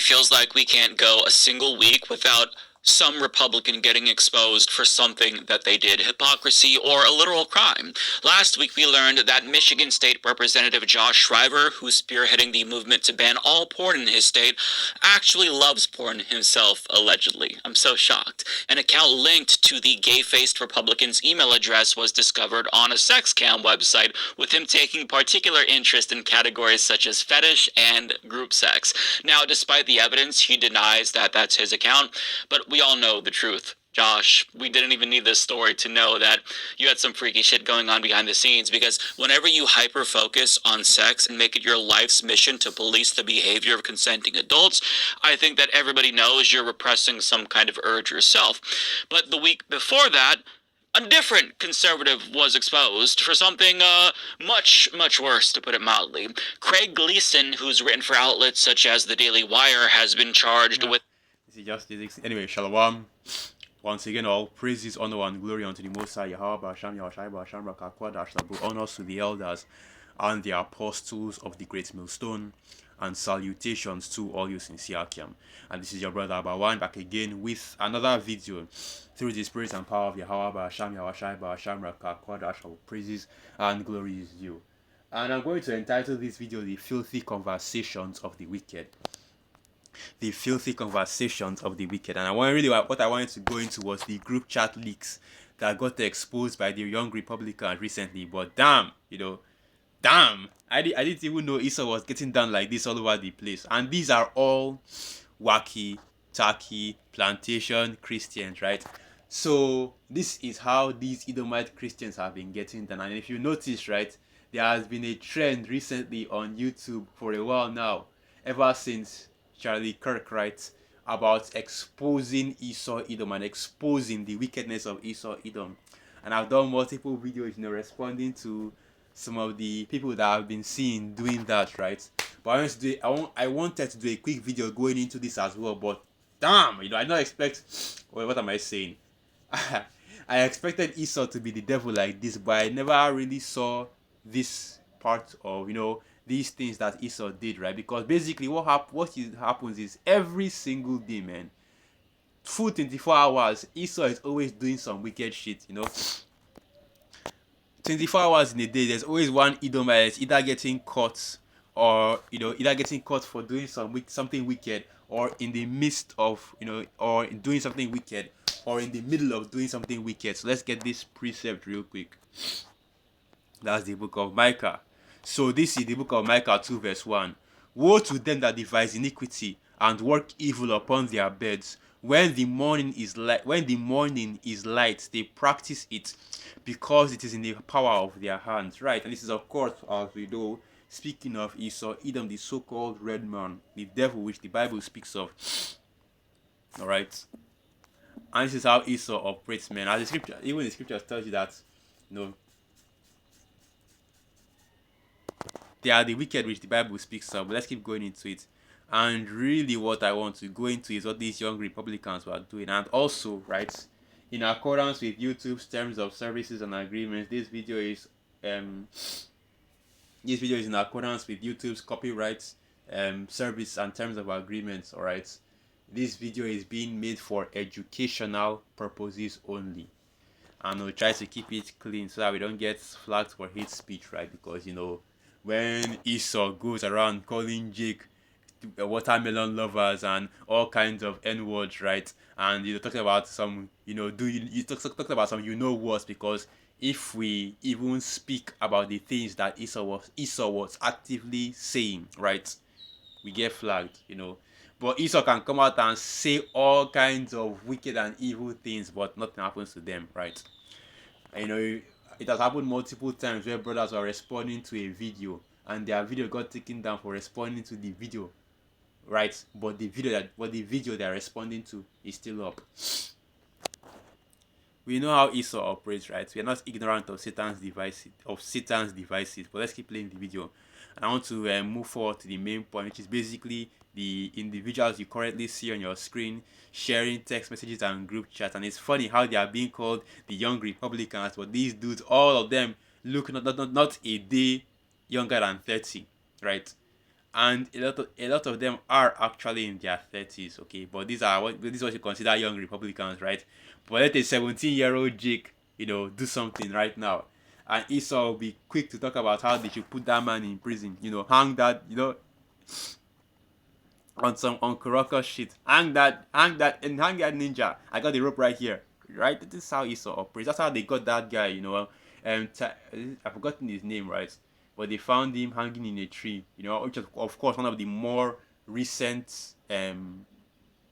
feels like we can't go a single week without some Republican getting exposed for something that they did, hypocrisy or a literal crime. Last week we learned that Michigan State Representative Josh Schreiber, who's spearheading the movement to ban all porn in his state, actually loves porn himself, allegedly. I'm so shocked. An account linked to the gay-faced Republican's email address was discovered on a sex cam website, with him taking particular interest in categories such as fetish and group sex. Now, despite the evidence, he denies that that's his account, but we all know the truth. Josh, we didn't even need this story to know that you had some freaky shit going on behind the scenes, because whenever you hyper focus on sex and make it your life's mission to police the behavior of consenting adults, I think that everybody knows you're repressing some kind of urge yourself. But the week before that, a different conservative was exposed for something much, much worse, to put it mildly. Craig Gleason, who's written for outlets such as the Daily Wire, has been charged with. This is just physics. Anyway, Shalom. Once again, all praises, honor, and glory unto the Most High, Yahweh, Hashem, Yahushai, Hashem, Rakakwadash, Sabu, honors to the elders and the apostles of the Great Millstone, and salutations to all you sincere Akiam. And this is your brother Abawan back again with another video through the spirit and power of Yahweh, Hashem, Yahushai, Hashem, Rakakwadash, all praises and glory is due. And I'm going to entitle this video The Filthy Conversations of the Wicked. The filthy conversations of the wicked. And what I wanted to go into was the group chat leaks that got exposed by the Young Republicans recently. But damn, I didn't even know Esau was getting done like this all over the place. And these are all wacky, tacky, plantation Christians, right? So this is how these Edomite Christians have been getting done. And if you notice, right, there has been a trend recently on YouTube for a while now, ever since Charlie Kirk writes about exposing Esau Edom and exposing the wickedness of Esau Edom. And I've done multiple videos, responding to some of the people that I've been seeing doing that, right? But I wanted to do a quick video going into this as well, but damn, I did not expect. Well, what am I saying? I expected Esau to be the devil like this, but I never really saw this part of, these things that Esau did, right? Because basically what happens is every single day, man, full 24 hours, Esau is always doing some wicked shit, 24 hours in a day, there's always one Edomite either getting caught or, either getting caught for doing something wicked, or in the midst of, or doing something wicked, or in the middle of doing something wicked. So let's get this precept real quick. That's the book of Micah. So this is the book of Micah 2 verse 1. Woe to them that devise iniquity and work evil upon their beds. When the morning is light, they practice it, because it is in the power of their hands. Right, and this is, of course, as we know, speaking of Esau, Edom, the so-called red man, the devil which the Bible speaks of. Alright. And this is how Esau operates, man. As even the scripture tells you that, they are the wicked which the Bible speaks of. But let's keep going into it. And really what I want to go into is what these young Republicans were doing. And also, right, in accordance with YouTube's terms of services and agreements, this video is in accordance with YouTube's copyright service and terms of agreements. Alright. This video is being made for educational purposes only. And we'll try to keep it clean so that we don't get flagged for hate speech, right? Because when Esau goes around calling Jake watermelon lovers and all kinds of N-words, right? And talking about some, talk about some what, because if we even speak about the things that Esau was actively saying, right, we get flagged, But Esau can come out and say all kinds of wicked and evil things, but nothing happens to them, right? It has happened multiple times where brothers are responding to a video and their video got taken down for responding to the video, right? But the video they're responding to is still up. We know how Esau operates, right? We are not ignorant of Satan's devices, but let's keep playing the video. And I want to move forward to the main point, which is basically the individuals you currently see on your screen sharing text messages and group chats. And it's funny how they are being called the Young Republicans, but these dudes, all of them, look not a day younger than 30, right? and a lot of them are actually in their 30s, okay, but this is what you consider young Republicans, right? But let a 17-year-old Jake, do something right now, and Esau will be quick to talk about how they should put that man in prison, hang that, on some Uncle shit, hang that ninja. I got the rope right here, right? This is how Esau operates. That's how they got that guy, I've forgotten his name, right? But they found him hanging in a tree, which is of course one of the more recent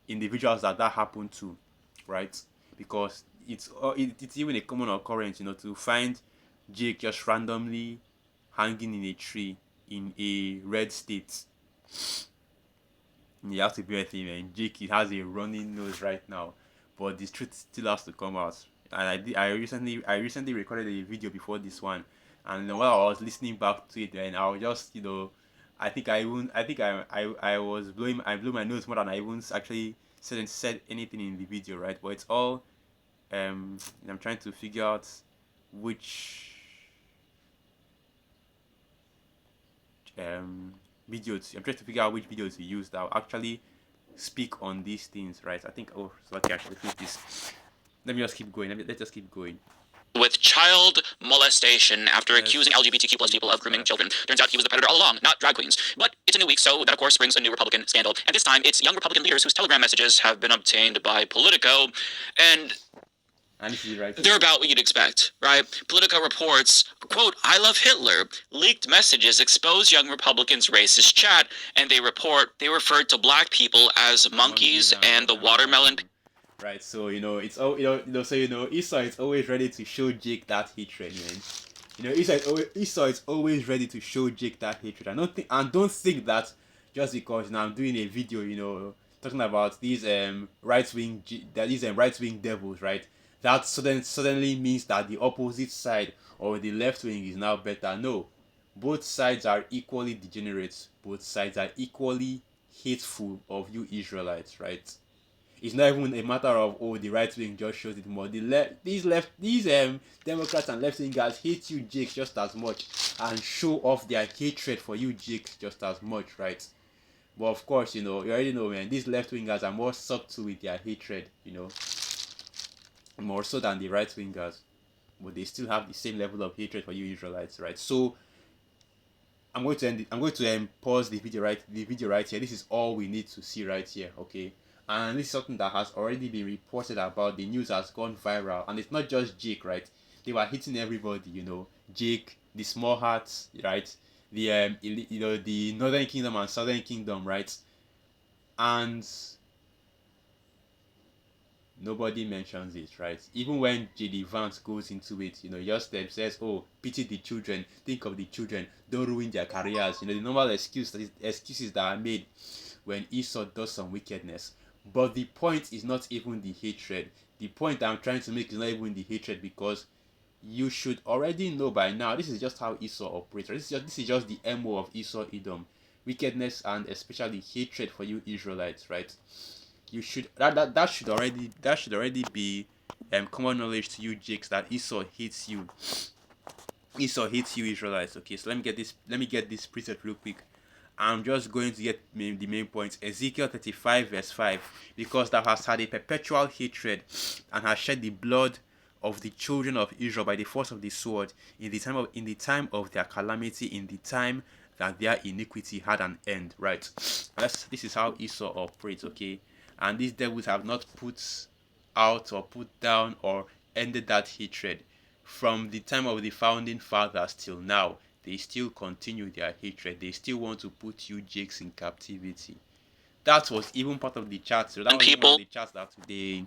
individuals that happened to, right? Because it's even a common occurrence, to find Jake just randomly hanging in a tree in a red state. You have to be with him, and Jake has a running nose right now, but the truth still has to come out. And I recently recorded a video before this one, and while I was listening back to it, and I was just, I blew my nose more than I even actually said anything in the video, right? But it's all I'm trying to figure out which um I'm trying to figure out which videos to use that will actually speak on these things, right? I think, oh, so okay, I should fix this. Let me just keep going. Let's just keep going. With child molestation after Yes. accusing LGBTQ plus people of grooming children. Turns out he was the predator all along, not drag queens. But it's a new week, so that of course brings a new Republican scandal. And this time, it's young Republican leaders whose Telegram messages have been obtained by Politico, and this is right. they're about what you'd expect, right? Politico reports, quote, "I love Hitler. Leaked messages expose young Republicans' racist chat," and they referred to black people as monkeys and the watermelon. Right, so it's all Esau is always ready to show Jake that hatred, man. Esau is always ready to show Jake that hatred. Don't think that just because I'm doing a video, talking about these right wing devils, right? That suddenly means that the opposite side or the left wing is now better. No, both sides are equally degenerate. Both sides are equally hateful of you Israelites, right? It's not even a matter of, oh, the right wing just shows it more. These Democrats and left wingers hate you Jake just as much and show off their hatred for you Jake just as much, right? But of course, you already know, man, these left wingers are more subtle with their hatred, more so than the right wingers. But they still have the same level of hatred for you Israelites, right? So I'm going to pause the video right here. This is all we need to see right here, okay? And this is something that has already been reported about. The news has gone viral, and it's not just Jake, right? They were hitting everybody, Jake, the small hearts, right? The the Northern Kingdom and Southern Kingdom, right? And nobody mentions it, right? Even when JD Vance goes into it, just says, "Oh, pity the children, think of the children, don't ruin their careers." The normal excuses that are made when Esau does some wickedness. But the point is not even the hatred. The point I'm trying to make is not even the hatred, because you should already know by now. This is just how Esau operates. This is just the MO of Esau Edom: wickedness and especially hatred for you Israelites, right? You should that should already be common knowledge to you Jakes, that Esau hates you. Esau hates you Israelites. Okay, so let me get this preset real quick. I'm just going to get the main points. Ezekiel 35 verse 5, because thou hast had a perpetual hatred and hast shed the blood of the children of Israel by the force of the sword in the time of their calamity, in the time that their iniquity had an end. Right. This is how Esau operates, okay? And these devils have not put out or put down or ended that hatred from the time of the founding fathers till now. They still continue their hatred. They still want to put you Jakes in captivity. That was even part of the chat. So that was one of the chats that today.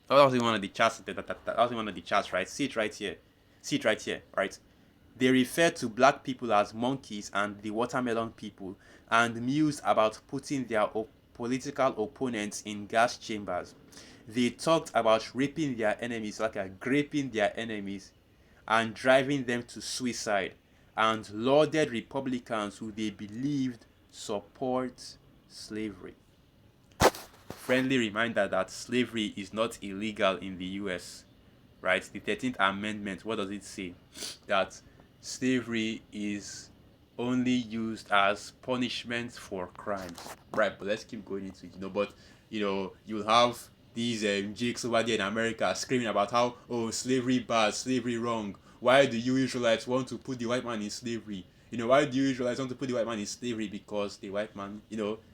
That was one of the chats. That was one of the chats, right? See it right here. Right? They refer to black people as monkeys and the watermelon people, and mused about putting their political opponents in gas chambers. They talked about raping their enemies, graping their enemies, and driving them to suicide, and lauded Republicans who they believed support slavery. Friendly reminder that slavery is not illegal in the US, right? The 13th Amendment, what does it say? That slavery is only used as punishment for crimes, right? But let's keep going into it, But you'll have these jakes over there in America screaming about how, oh, slavery bad, slavery wrong. Why do you Israelites want to put the white man in slavery? Why do you Israelites want to put the white man in slavery? Because the white man,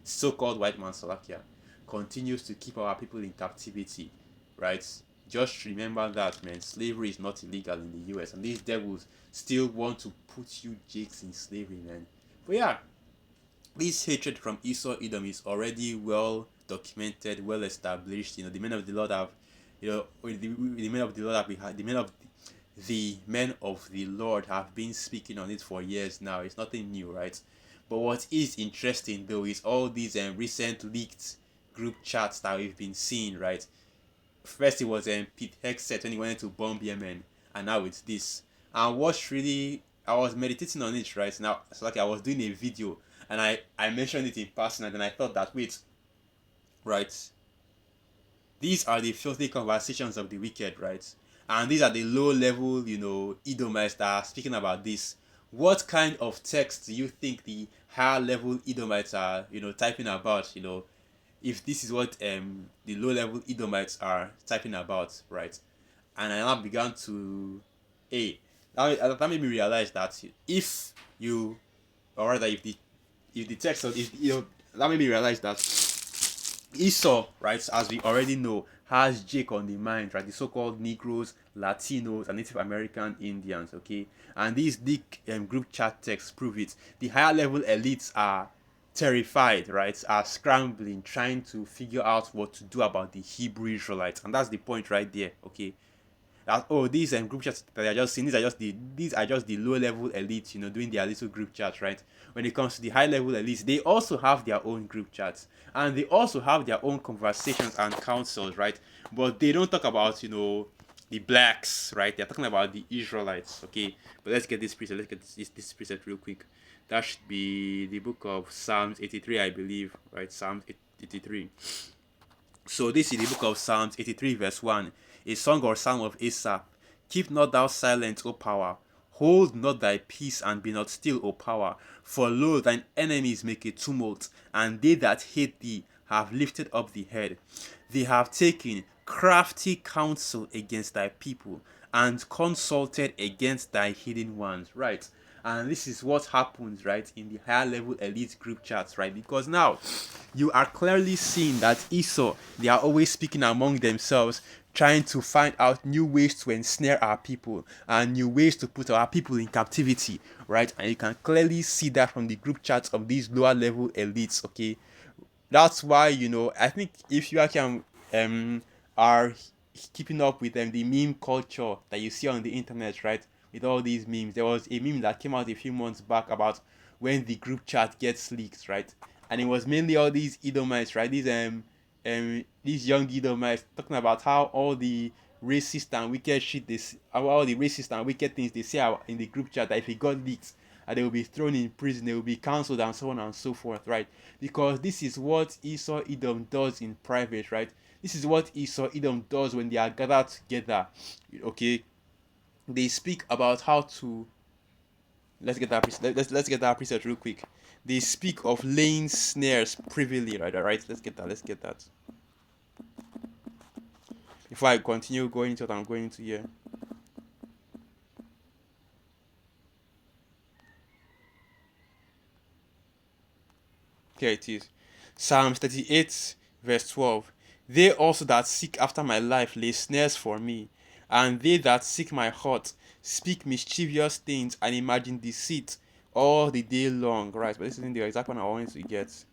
so-called white man Salakia, continues to keep our people in captivity, right? Just remember that, man. Slavery is not illegal in the US, and these devils still want to put you jakes in slavery, man. But yeah, this hatred from Esau Edom is already well documented, well established. The men of the Lord have, the men of the Lord have, the men of the Lord have been speaking on it for years now. It's nothing new, right? But what is interesting though is all these recent leaked group chats that we've been seeing, right? First it was Pete Hegseth when he wanted to bomb Yemen, and now it's this. And what's really, I was meditating on it right now. It's like I was doing a video and I mentioned it in passing, and then I thought that, wait, right, these are the filthy conversations of the wicked, right? And these are the low level, Edomites that are speaking about this. What kind of text do you think the higher level Edomites are, typing about, if this is what the low level Edomites are typing about, right? And I now began to, hey, that made me realize that if you, or rather, if the text, if that made me realize that Esau, right, as we already know, has Jake on the mind, right? The so-called Negroes, Latinos, and Native American Indians, okay? And these big group chat texts prove it. The higher level elites are terrified, right? Are scrambling, trying to figure out what to do about the Hebrew Israelites, and that's the point right there, okay? That, oh, these group chats that I just seen, these are just the low level elites, doing their little group chats, right? When it comes to the high level elites, they also have their own group chats, and they also have their own conversations and councils, right? But they don't talk about the blacks, right? They're talking about the Israelites, okay? But let's get this preset. Let's get this preset real quick. That should be the book of Psalms 83, I believe, right? Psalms 83. So this is the book of Psalms 83 verse 1, a song or psalm of Asaph. Keep not thou silent, O power. Hold not thy peace and be not still, O power. For lo, thine enemies make a tumult, and they that hate thee have lifted up the head. They have taken crafty counsel against thy people, and consulted against thy hidden ones. Right? And this is what happens, right, in the higher level elite group chats, right? Because now you are clearly seeing that Esau, they are always speaking among themselves, trying to find out new ways to ensnare our people and new ways to put our people in captivity, right? And you can clearly see that from the group chats of these lower level elites, okay? That's why, I think if you actually are keeping up with the meme culture that you see on the internet, right? With all these memes, there was a meme that came out a few months back about when the group chat gets leaked, right? And it was mainly all these Edomites, right? These young Edomites talking about how all the racist and wicked shit all the racist and wicked things they say in the group chat, that if it got leaked, and they will be thrown in prison, they will be cancelled, and so on and so forth, right? Because this is what Esau Edom does in private, right? This is what Esau Edom does when they are gathered together, okay? They speak about how to, let's get that preset real quick. They speak of laying snares privily, right? Alright, let's get that. Before I continue going into what I'm going into here. Here it is. Psalms 38, verse 12. They also that seek after my life lay snares for me, and they that seek my heart speak mischievous things and imagine deceit all the day long. Right, but this isn't the exact one I wanted to get.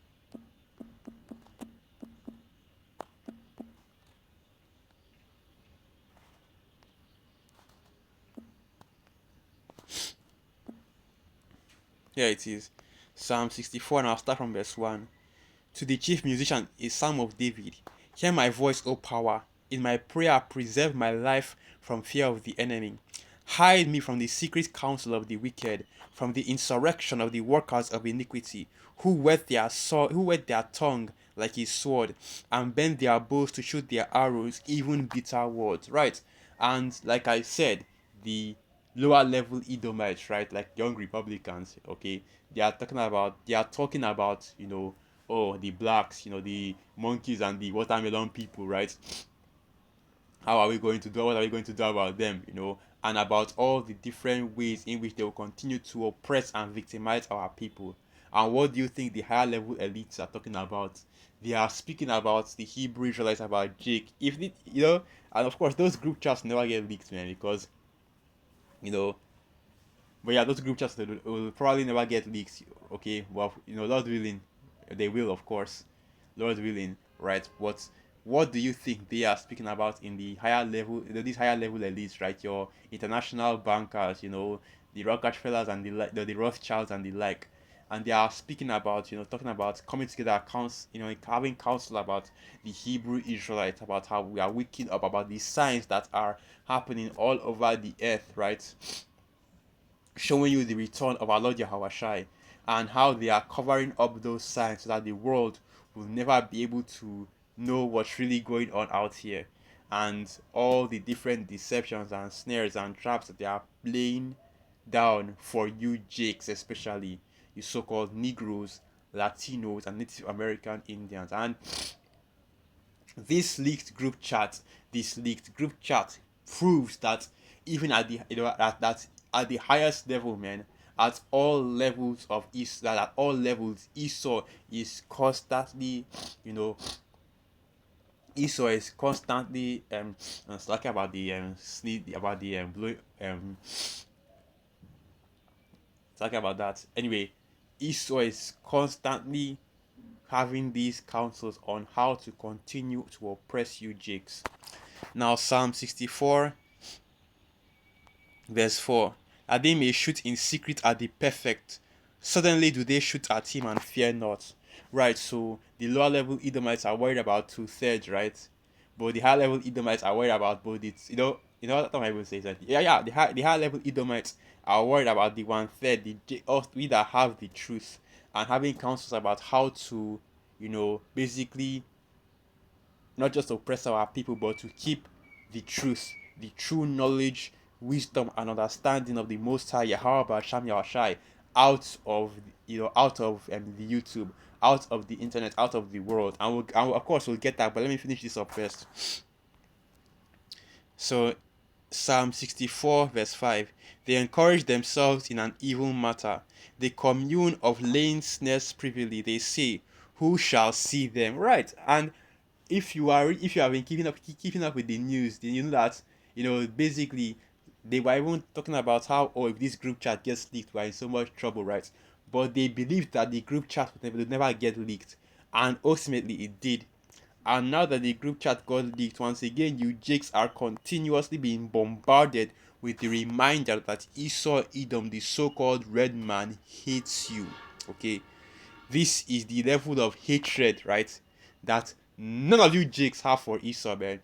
Here it is. Psalm 64, and I'll start from verse 1. To the chief musician, a psalm of David. Hear my voice, O power. In my prayer, preserve my life from fear of the enemy. Hide me from the secret counsel of the wicked, from the insurrection of the workers of iniquity, who whet their tongue like a sword, and bend their bows to shoot their arrows, even bitter words. Right. And like I said, the lower level Edomites, right? Like young Republicans, okay? They are talking about, oh, the blacks, the monkeys and the watermelon people, right? What are we going to do about them, and about all the different ways in which they will continue to oppress and victimize our people. And what do you think the higher level elites are talking about? They are speaking about the Hebrew Israelites, about Jake. If it, and of course those group chats never get leaked, man, because you know but yeah, those group chats will probably never get leaked. Okay, well, Lord willing, they will, of course, Lord willing, right? What do you think they are speaking about in the higher level, these higher level elites, right? Your international bankers, the Rockefellers and the Rothschilds and the like, and they are speaking about, talking about coming together accounts, having counsel about the Hebrew Israelites, about how we are waking up, about the signs that are happening all over the earth, right? Showing you the return of our Lord Yahushai, and how they are covering up those signs so that the world will never be able to know what's really going on out here, and all the different deceptions and snares and traps that they are playing down for you Jakes, especially you so-called Negroes, Latinos, and Native American Indians. And this leaked group chat, this leaked group chat proves that even at the that at the highest level, man, at all levels of Esau, that at all levels Esau is constantly, you know, Esau is constantly talking about the about the blue talking about that. Anyway, Esau is constantly having these counsels on how to continue to oppress you Jakes. Now Psalm 64 verse 4, that they may shoot in secret at the perfect. Suddenly do they shoot at him and fear not. Right, so the lower level Edomites are worried about two-thirds, right? But the high level Edomites are worried about both it. What the Bible says that the high level Edomites are worried about the one-third, we that have the truth, and having counsels about how to, basically not just oppress our people, but to keep the truth, the true knowledge, wisdom, and understanding of the Most High Yahweh Sham Yahushai out of the YouTube, out of the internet, out of the world, and of course we'll get that. But let me finish this up first. So Psalm 64 verse 5, they encourage themselves in an evil matter. They commune of laying snares privily. They say, who shall see them? Right. And if you have been keeping up with the news, then you know that basically they were even talking about how, if this group chat gets leaked, we're in so much trouble, right? But they believed that the group chat would never get leaked, and ultimately it did. And now that the group chat got leaked, once again, you Jakes are continuously being bombarded with the reminder that Esau Edom, the so-called red man, hates you. Okay, this is the level of hatred, right, that none of you Jakes have for Esau, man.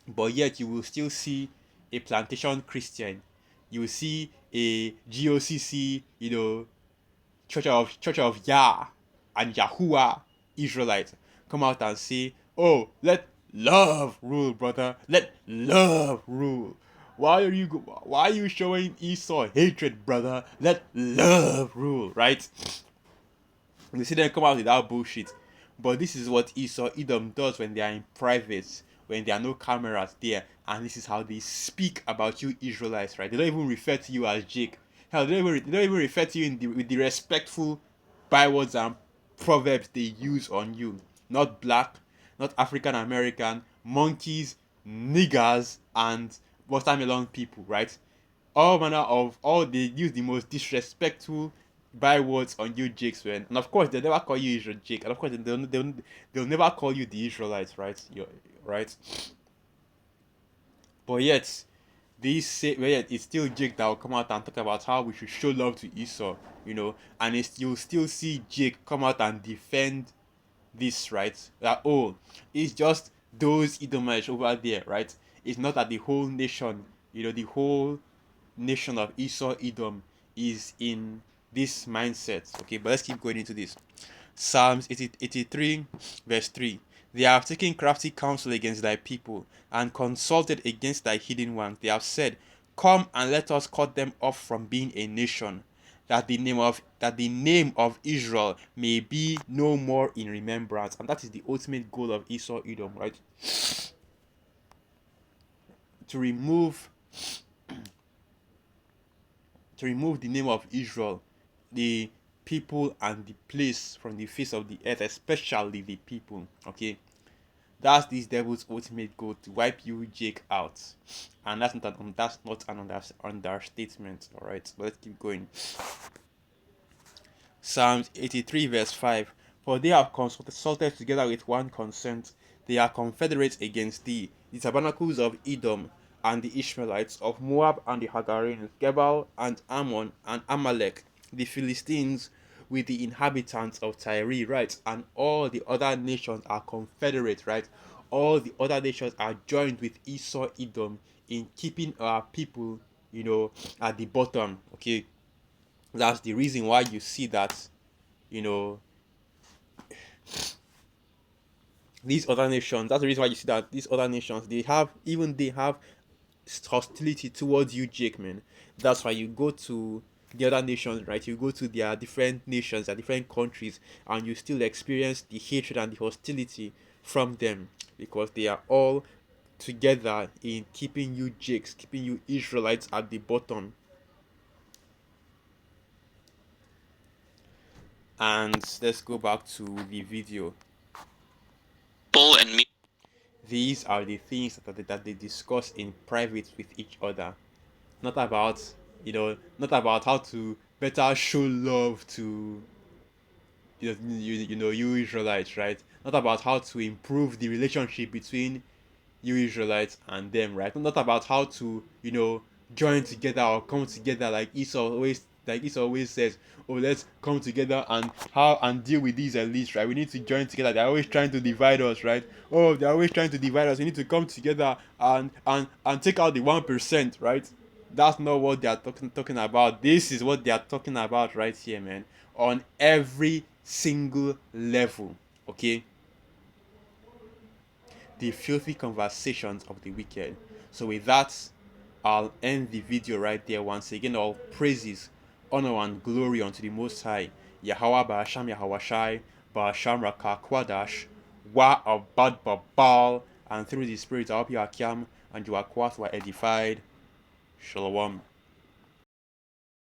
But yet you will still see a plantation Christian, you will see a GOCC, Church of Yah and Yahuwah Israelite come out and say, "Oh, let love rule, brother. Let love rule." Why are you showing Esau hatred, brother? Let love rule, right? You see them come out with that bullshit. But this is what Esau Edom does when they are in private, when there are no cameras there, and this is how they speak about you Israelites, right? They don't even refer to you as Jake. Hell, they don't even refer to you with the respectful bywords and proverbs they use on you. Not black, not African American, monkeys, niggers, and watermelon people, right? All they use the most disrespectful bywords on you Jakes, man. And of course they'll never call you Israel Jake, and of course they'll never call you the Israelites, right? Right? But yet it's still Jake that will come out and talk about how we should show love to Esau, and you'll still see Jake come out and defend this, right? That, it's just those Edomites over there, right? It's not that the whole nation, the whole nation of Esau Edom is in this mindset. Okay, but let's keep going into this. Psalms 83 verse 3, they have taken crafty counsel against thy people and consulted against thy hidden ones. They have said, Come and let us cut them off from being a nation, that the name of Israel may be no more in remembrance. And that is the ultimate goal of Esau Edom, right? To remove the name of Israel, the people and the place from the face of the earth, especially the people. Okay, that's this devil's ultimate goal, to wipe you, Jake, out, and that's not an understatement. All right, so let's keep going. Psalms 83 verse 5. For they have consulted together with one consent. They are confederates against thee, the tabernacles of Edom and the Ishmaelites, of Moab and the Hagarenes, Gebal and Ammon and Amalek, the Philistines with the inhabitants of Tyre, right? And all the other nations are confederate, right? All the other nations are joined with Esau Edom in keeping our people, at the bottom. Okay, that's the reason why you see that, you know these other nations, that's the reason why you see that these other nations, they have hostility towards you, Jake, man. That's why you go to the other nations, right? You go to their different nations, their different countries, and you still experience the hatred and the hostility from them, because they are all together in keeping you Jakes, keeping you Israelites at the bottom. And let's go back to the video. Bull and me. These are the things that they discuss in private with each other. Not about, not about how to better show love to, you Israelites, right? Not about how to improve the relationship between you Israelites and them, right? Not about how to, join together or come together like Esau always says, oh, let's come together and deal with these elites, right? We need to join together. They're always trying to divide us, right? Oh, they're always trying to divide us. We need to come together and take out the 1%, right? That's not what they are talking about. This is what they are talking about right here, man. On every single level, okay? The filthy conversations of the wicked. So with that, I'll end the video right there. Once again, all praises, honor and glory unto the Most High, Yahweh Ba'asham Yahweh Ba'asham Rakakwadash, Wa Abad Babal, and through the Spirit of Yakim and Joaquat were edified. Shalom.